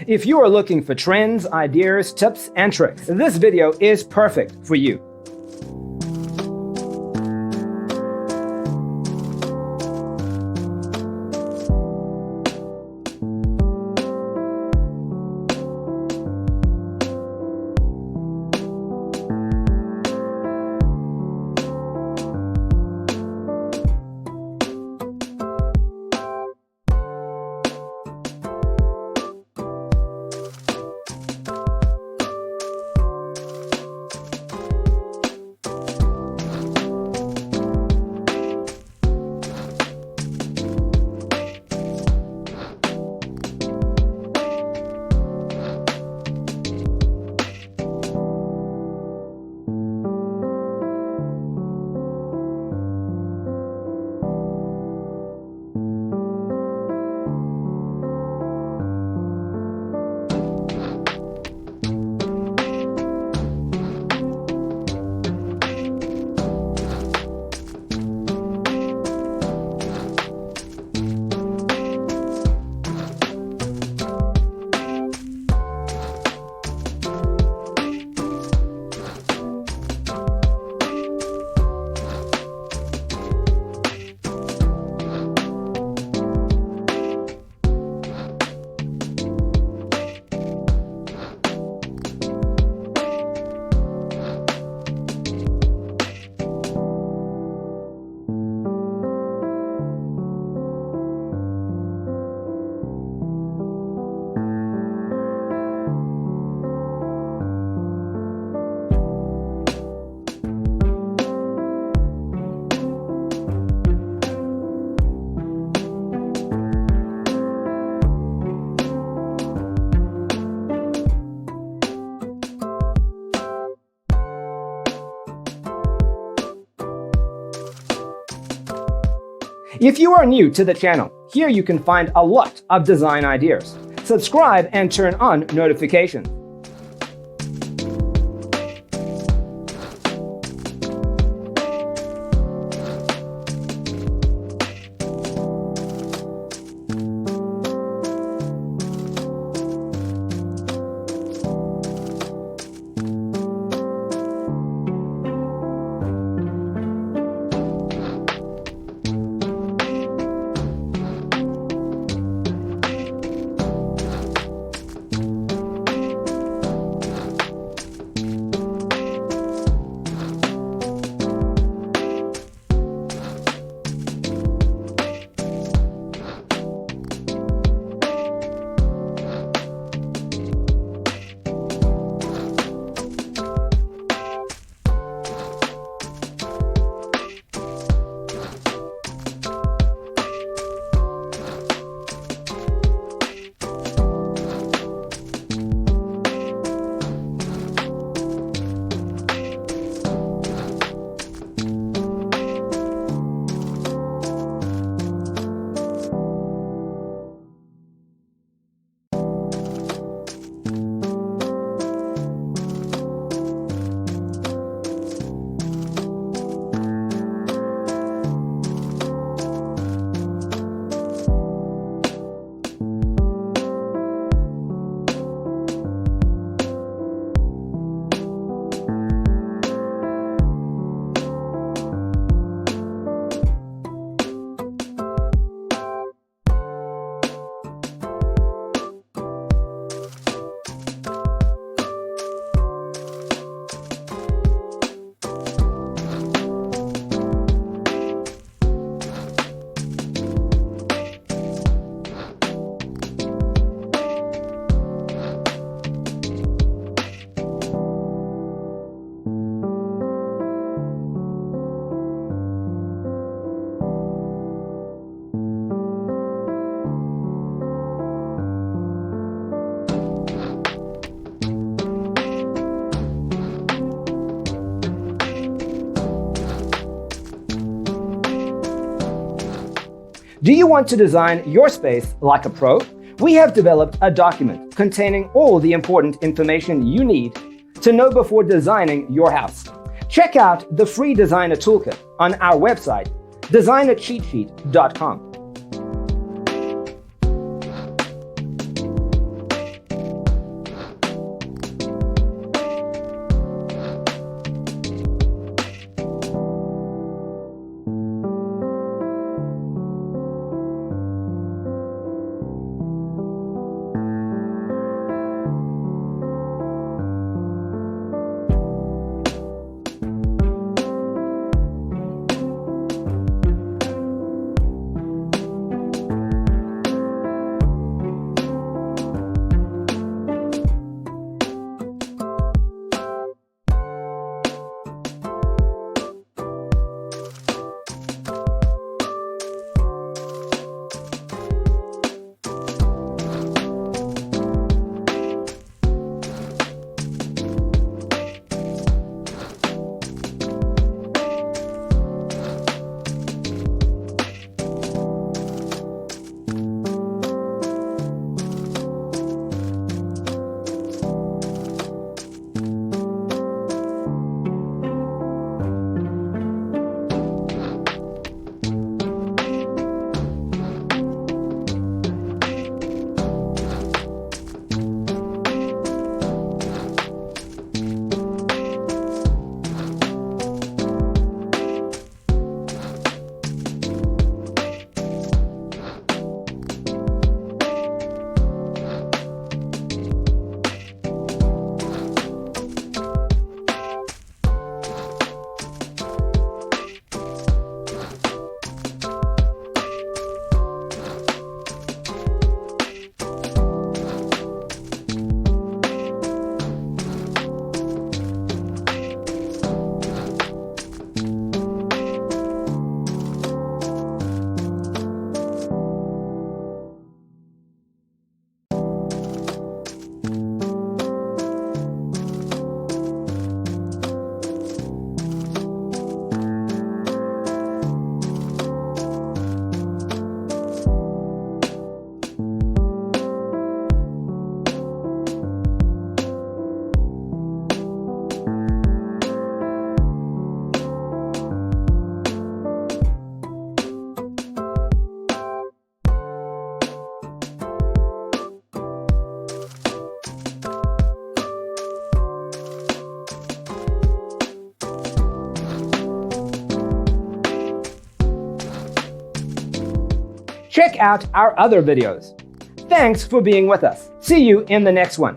If you are looking for trends, ideas, tips, and tricks, this video is perfect for you. If you are new to the channel, here you can find a lot of design ideas. Subscribe and turn on notifications. Do you want to design your space like a pro? We have developed a document containing all the important information you need to know before designing your house. Check out the free designer toolkit on our website, designercheatsheet.com. check out our other videos. Thanks for being with us. See you in the next one.